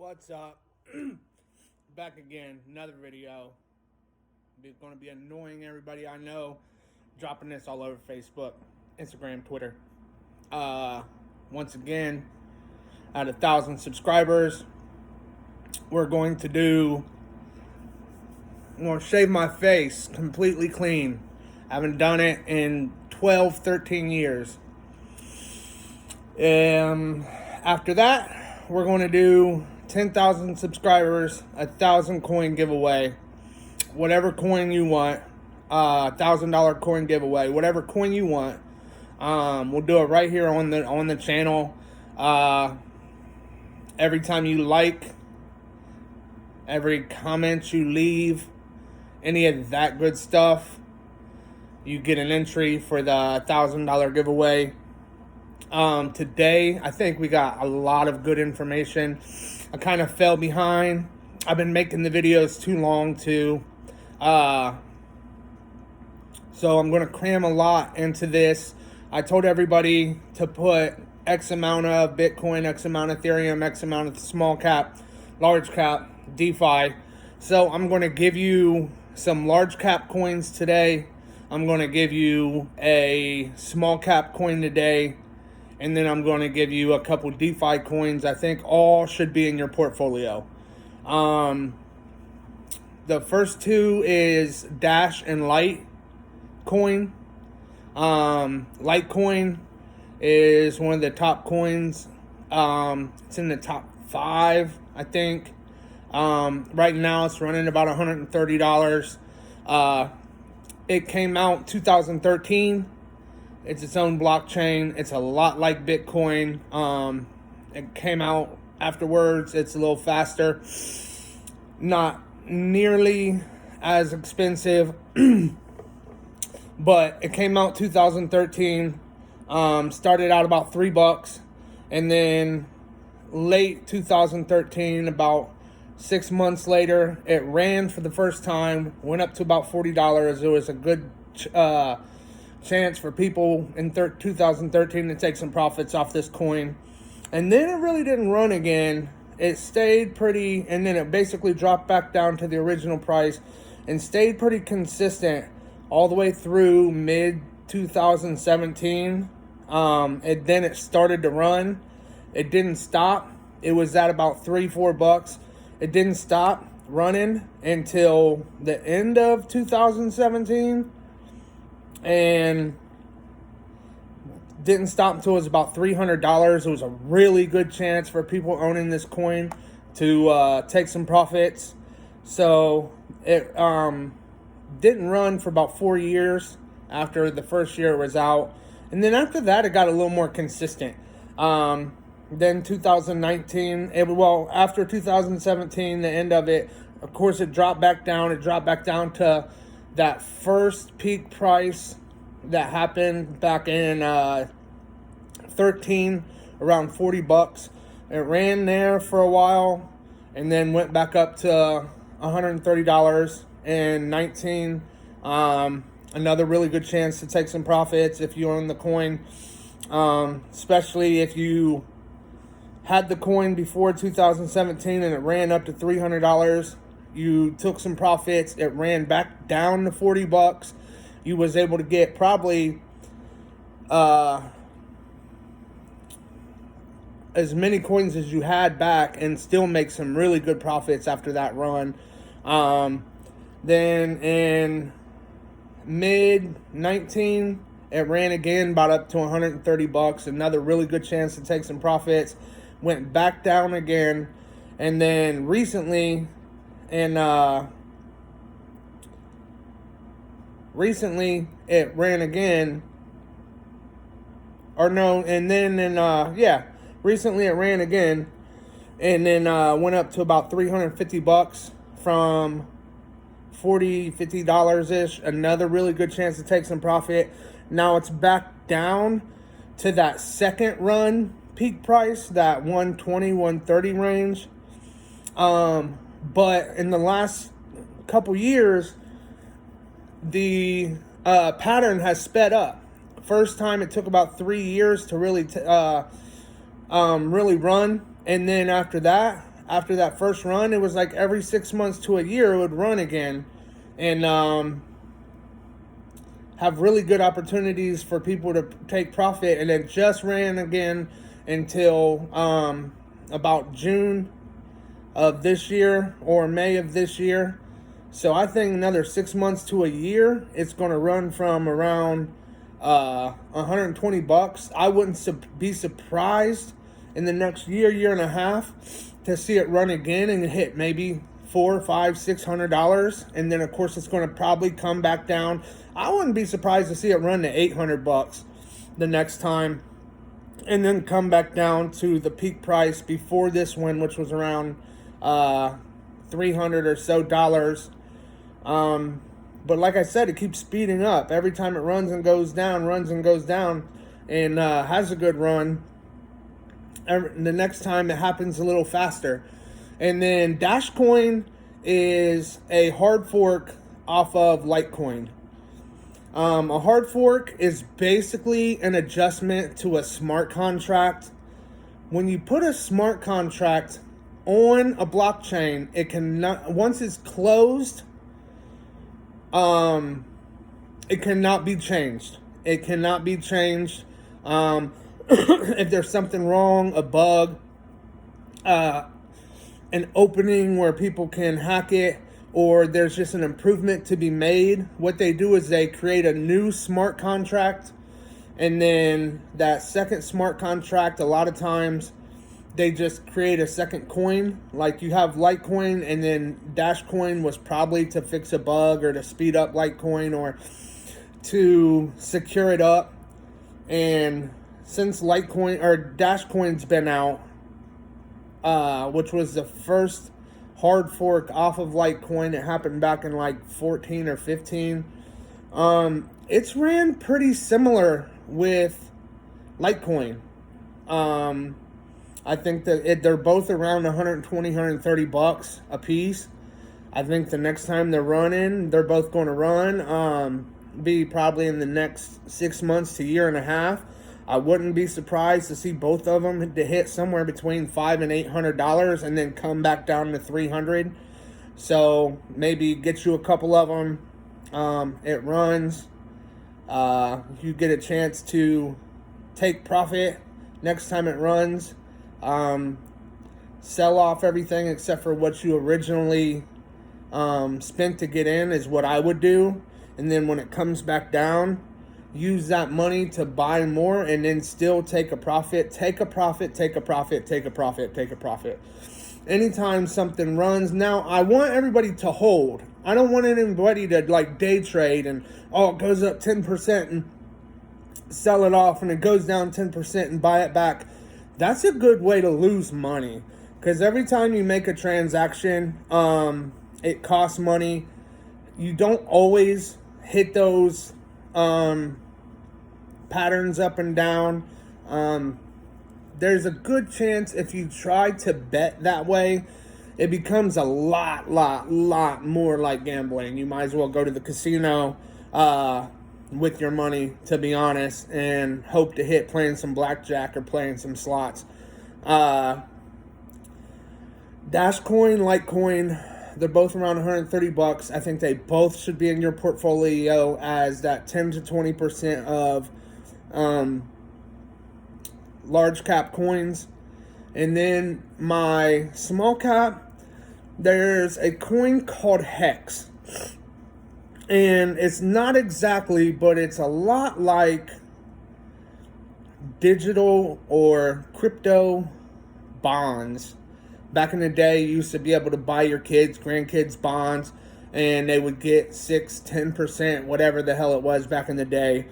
What's up? Back again, another video. It's going to be annoying everybody I know. Dropping this all over Facebook, Instagram, Twitter. Once again, at 1,000 subscribers, we're going to shave my face completely clean. I haven't done it in 12, 13 years. After that, we're going to do 10,000 subscribers, 1,000 coin giveaway. Whatever coin you want, $1,000 coin giveaway. Whatever coin you want, we'll do it right here on the channel. Every time you like, every comment you leave, any of that good stuff, you get an entry for the $1,000 giveaway. Today, I think we got a lot of good information. I kind of fell behind. I've been making the videos too long too. So I'm going to cram a lot into this. I told everybody to put X amount of Bitcoin, X amount of Ethereum, X amount of small cap, large cap, DeFi. So I'm going to give you some large cap coins today. I'm going to give you a small cap coin today. And then I'm going to give you a couple DeFi coins. I think all should be in your portfolio. The first two is Dash and Litecoin. Litecoin is one of the top coins. It's in the top 5, I think. Right now it's running about $130. It came out 2013. It's its own blockchain. It's a lot like Bitcoin. It came out afterwards. It's a little faster. Not nearly as expensive. But it came out 2013. Started out about $3. And then late 2013, about 6 months later, it ran for the first time. Went up to about $40. It was a good chance for people in 2013 to take some profits off this coin. And then it really didn't run again. It stayed pretty, and then it basically dropped back down to the original price and stayed pretty consistent all the way through mid 2017. And then it started to run. It didn't stop. It was at about $3-4. It didn't stop running until the end of 2017. And didn't stop until it was about $300. It was a really good chance for people owning this coin to take some profits. So it didn't run for about 4 years after the first year it was out. And then after that, it got a little more consistent. Then 2019, after 2017, the end of it, of course, it dropped back down. It dropped back down to that first peak price that happened back in 13, around $40. It ran there for a while and then went back up to $130 in 19. Another really good chance to take some profits if you own the coin, especially if you had the coin before 2017 and it ran up to $300. You took some profits. It ran back down to $40. You was able to get probably as many coins as you had back and still make some really good profits after that run. Then in mid 19, it ran again about up to $130. Another really good chance to take some profits. Went back down again, and then recently. And recently it ran again, recently it ran again, and then went up to about $350 from $50 ish. Another really good chance to take some profit. Now it's back down to that second run peak price, that 120, 130 range. But in the last couple years, the pattern has sped up. First time it took about 3 years to really run, and then after that, after that first run, it was like every 6 months to a year it would run again, and have really good opportunities for people to take profit. And it just ran again until about June of this year or May of this year. So I think another 6 months to a year, it's going to run from around $120. I wouldn't be surprised in the next year and a half to see it run again and hit maybe $400, $500, $600, and then of course it's going to probably come back down. I wouldn't be surprised to see it run to $800 the next time, and then come back down to the peak price before this one, which was around $300 or so dollars. But like I said, it keeps speeding up every time it runs and goes down, and has a good run. The next time it happens a little faster. And then Dashcoin is a hard fork off of Litecoin. A hard fork is basically an adjustment to a smart contract. When you put a smart contract on a blockchain, it cannot, once it's closed, it cannot be changed. It cannot be changed. If there's something wrong, a bug, an opening where people can hack it, or there's just an improvement to be made, what they do is they create a new smart contract, and then that second smart contract, a lot of times they just create a second coin. Like you have Litecoin, and then Dashcoin was probably to fix a bug or to speed up Litecoin or to secure it up. And since Litecoin or Dashcoin's been out, which was the first hard fork off of Litecoin, it happened back in like 14 or 15. It's ran pretty similar with Litecoin. I think that they're both around 120, 130 bucks a piece. I think the next time they're running, they're both going to run, be probably in the next 6 months to year and a half. I wouldn't be surprised to see both of them to hit somewhere between $500 and $800 and then come back down to $300. So maybe get you a couple of them. It runs. You get a chance to take profit next time it runs. Sell off everything except for what you originally spent to get in is what I would do. And then when it comes back down, use that money to buy more and then still take a profit. Take a profit. Anytime something runs. Now, I want everybody to hold. I don't want anybody to like day trade and, it goes up 10% and sell it off, and it goes down 10% and buy it back. That's a good way to lose money, because every time you make a transaction, it costs money. You don't always hit those patterns up and down. There's a good chance if you try to bet that way, it becomes a lot more like gambling. You might as well go to the casino with your money, to be honest, and hope to hit playing some blackjack or playing some slots. Dashcoin, Litecoin, they're both around 130 bucks. I think they both should be in your portfolio as that 10 to 20% of large cap coins. And then my small cap, there's a coin called Hex. And it's not exactly, but it's a lot like digital or crypto bonds. Back in the day, you used to be able to buy your kids, grandkids bonds, and they would get 6-10%, whatever the hell it was back in the day.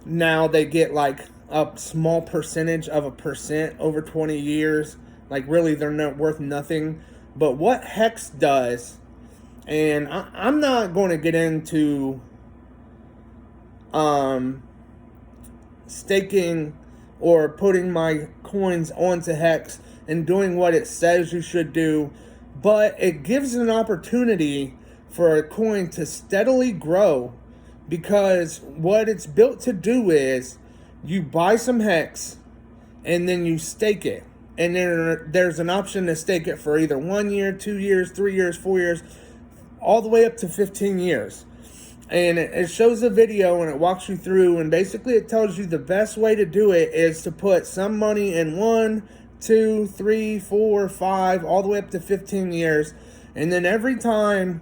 Now they get like a small percentage of a percent over 20 years. Like really, they're not worth nothing. But what Hex does, and I'm not going to get into staking or putting my coins onto Hex and doing what it says you should do, but it gives an opportunity for a coin to steadily grow, because what it's built to do is you buy some Hex and then you stake it. and there's an option to stake it for either 1 year, 2 years, 3 years, 4 years, all the way up to 15 years. And it shows a video and it walks you through, and basically it tells you the best way to do it is to put some money in 1, 2, 3, 4, 5, all the way up to 15 years. And then every time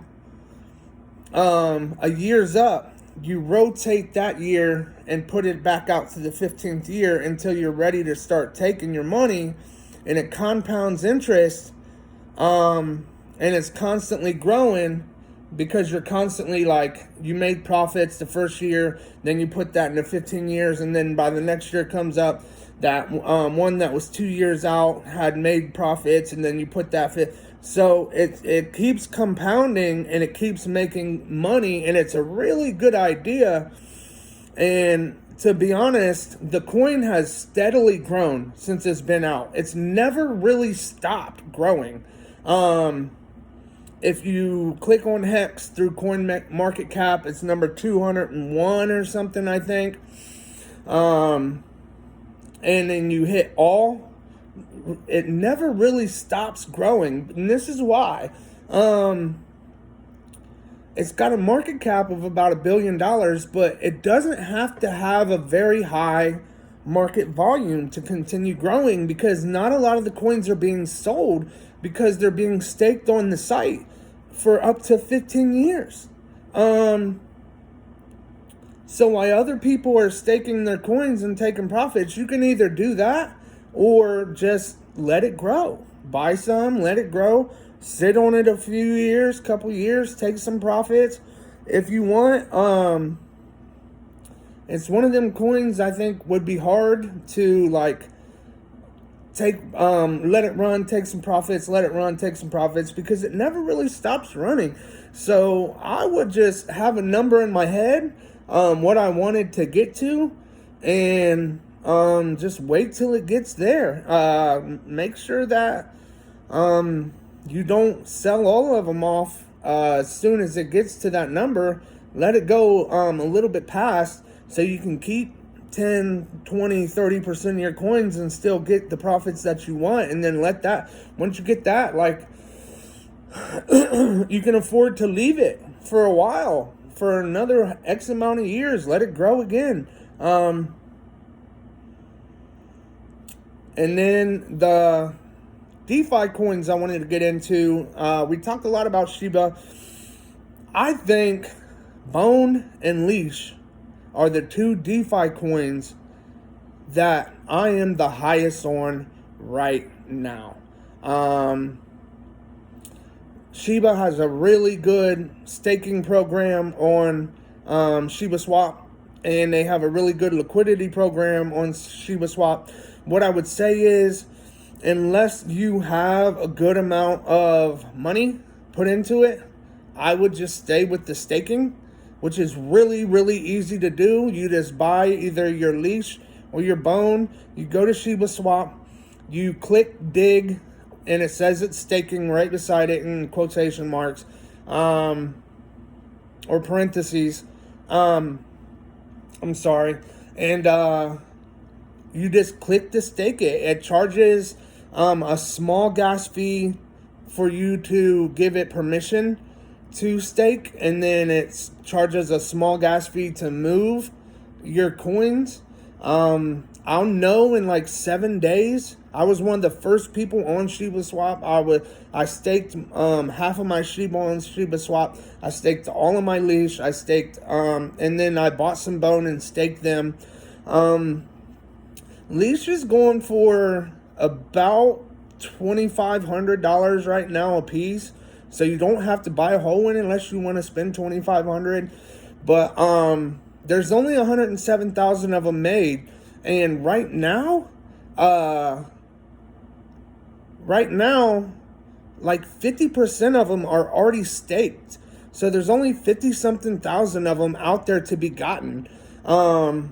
a year's up, you rotate that year and put it back out to the 15th year until you're ready to start taking your money, and it compounds interest, and it's constantly growing, because you're constantly, like, you made profits the first year, then you put that into 15 years, and then by the next year comes up, that one that was 2 years out had made profits, and then you put that so it keeps compounding, and it keeps making money, and it's a really good idea. And to be honest, the coin has steadily grown since it's been out. It's never really stopped growing. If you click on Hex through CoinMarketCap, it's number 201 or something, I think. And then you hit all. It never really stops growing. And this is why. It's got a market cap of about $1 billion, but it doesn't have to have a very high market volume to continue growing, because not a lot of the coins are being sold, because they're being staked on the site for up to 15 years. So while other people are staking their coins and taking profits, you can either do that or just let it grow. Buy some, let it grow, sit on it a few years, couple years, take some profits if you want. It's one of them coins I think would be hard to, like, let it run, take some profits, let it run, take some profits, because it never really stops running. So I would just have a number in my head, what I wanted to get to, and just wait till it gets there. Make sure that you don't sell all of them off as soon as it gets to that number. Let it go a little bit past, so you can keep 10, 20, 30% of your coins and still get the profits that you want. And then let that, once you get that, like, you can afford to leave it for a while, for another X amount of years. Let it grow again. And then the DeFi coins I wanted to get into, we talked a lot about Shiba. I think Bone and Leash are the two DeFi coins that I am the highest on right now. Shiba has a really good staking program on Shiba Swap, and they have a really good liquidity program on Shiba Swap. What I would say is, unless you have a good amount of money put into it, I would just stay with the staking, which is really, really easy to do. You just buy either your Leash or your Bone. You go to Shiba Swap, you click dig, and it says it's staking right beside it in quotation marks, or parentheses. I'm sorry. And you just click to stake it. It charges a small gas fee for you to give it permission to stake, and then it charges a small gas fee to move your coins. I'll know in like 7 days. I was one of the first people on Shiba Swap. I staked half of my Shiba on Shiba Swap. I staked all of my Leash. I staked and then I bought some Bone and staked them. Leash is going for about $2,500 right now a piece. So you don't have to buy a whole one unless you want to spend $2,500. But there's only 107,000 of them made, and right now, like 50% of them are already staked. So there's only 50-something thousand of them out there to be gotten. The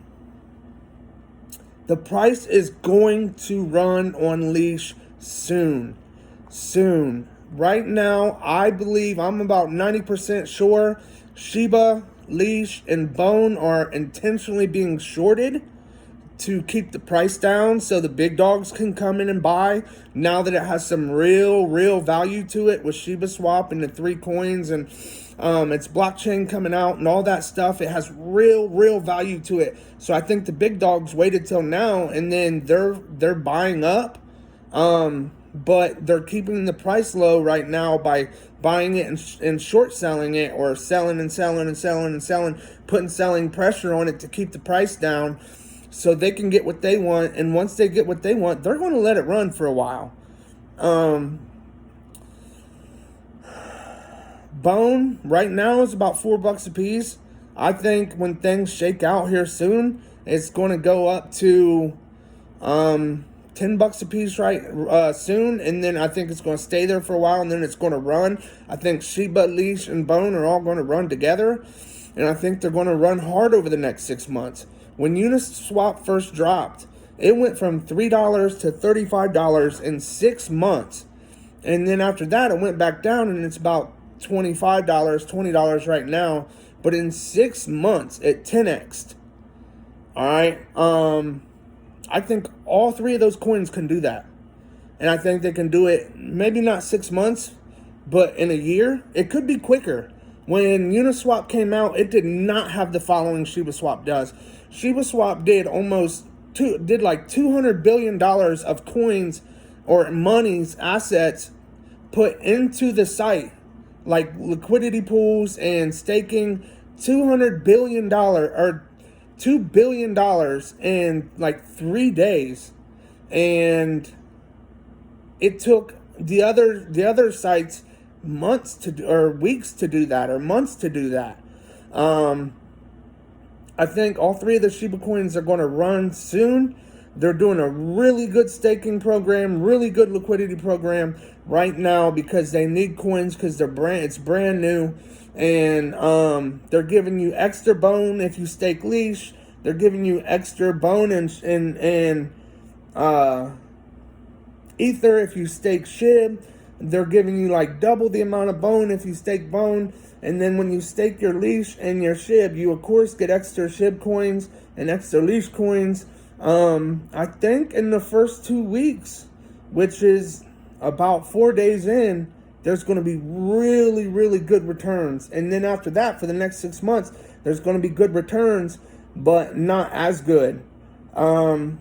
price is going to run on Leash soon. Right now, I believe, I'm about 90% sure, Shiba, Leash, and Bone are intentionally being shorted to keep the price down so the big dogs can come in and buy, now that it has some real value to it with Shiba Swap and the 3 coins and its blockchain coming out and all that stuff. It has real value to it. So I think the big dogs waited till now, and then they're buying up, but they're keeping the price low right now by buying it and short selling it, or selling and selling, putting selling pressure on it to keep the price down so they can get what they want. And once they get what they want, they're going to let it run for a while. Bone right now is about $4 a piece. I think when things shake out here soon, it's going to go up to $10 a piece soon, and then I think it's going to stay there for a while, and then it's going to run. I think Shiba, Leash, and Bone are all going to run together, and I think they're going to run hard over the next 6 months. When Uniswap first dropped, it went from $3 to $35 in 6 months, and then after that, it went back down, and it's about $25, $20 right now. But in 6 months, it 10x'd. All right. I think all 3 of those coins can do that. And I think they can do it, maybe not 6 months, but in a year. It could be quicker. When Uniswap came out, it did not have the following Shiba Swap does. Shiba Swap did like $200 billion of coins or monies, assets put into the site, like liquidity pools and staking. $200 billion or $2 billion in like 3 days, and it took the other sites months to do, or weeks to do that, or months to do that. I think all 3 of the Shiba coins are going to run soon. They're doing a really good staking program, really good liquidity program right now because they need coins, because it's brand new. And they're giving you extra bone if you stake Leash. They're giving you extra bone and Ether if you stake Shib. They're giving you like double the amount of bone if you stake bone. And then when you stake your Leash and your Shib, you of course get extra Shib coins and extra Leash coins. I think in the first 2 weeks, which is about 4 days in, there's going to be really good returns. And then after that, for the next 6 months, there's going to be good returns, but not as good. And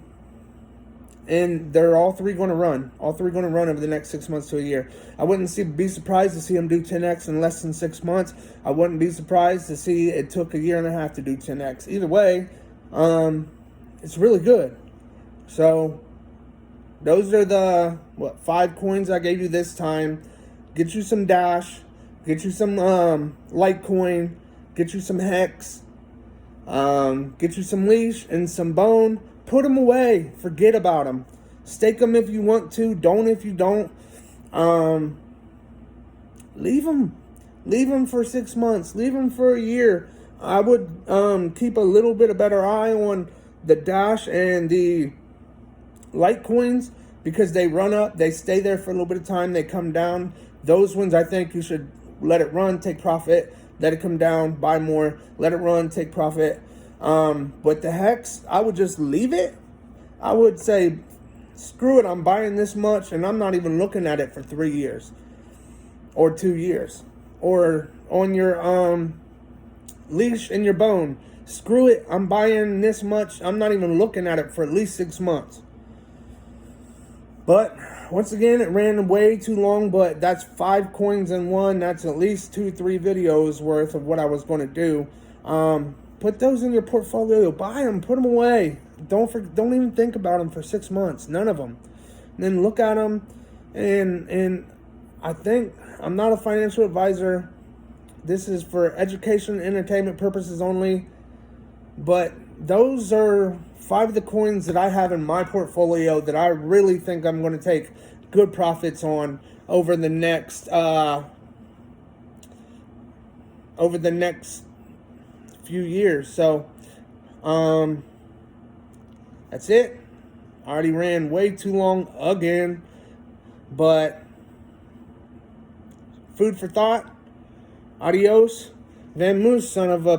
they're all 3 going to run. All 3 going to run over the next 6 months to a year. I wouldn't be surprised to see them do 10x in less than 6 months. I wouldn't be surprised to see it took a year and a half to do 10x. Either way, it's really good. So those are the 5 coins I gave you this time. Get you some Dash, get you some Litecoin, get you some Hex, get you some Leash and some Bone. Put them away. Forget about them. Stake them if you want to. Don't if you don't. Leave them. Leave them for 6 months. Leave them for a year. I would keep a little bit of better eye on the Dash and the Litecoins, because they run up, they stay there for a little bit of time, they come down. Those ones, I think you should let it run, take profit, let it come down, buy more, let it run, take profit. But the Hex, I would just leave it. I would say, screw it, I'm buying this much, and I'm not even looking at it for 3 years or 2 years. Or on your Leash and your Bone, screw it, I'm buying this much, I'm not even looking at it for at least 6 months. But once again, it ran way too long, but that's 5 coins in one. That's at least 2-3 videos worth of what I was going to do. Put those in your portfolio. Buy them. Don't even think about them for 6 months. None of them. And then look at them. And I think, I'm not a financial advisor. This is for education and entertainment purposes only. But those are 5 of the coins that I have in my portfolio that I really think I'm going to take good profits on over the next few years. So that's it. I already ran way too long again, but food for thought. Adios. Van Moose, son of a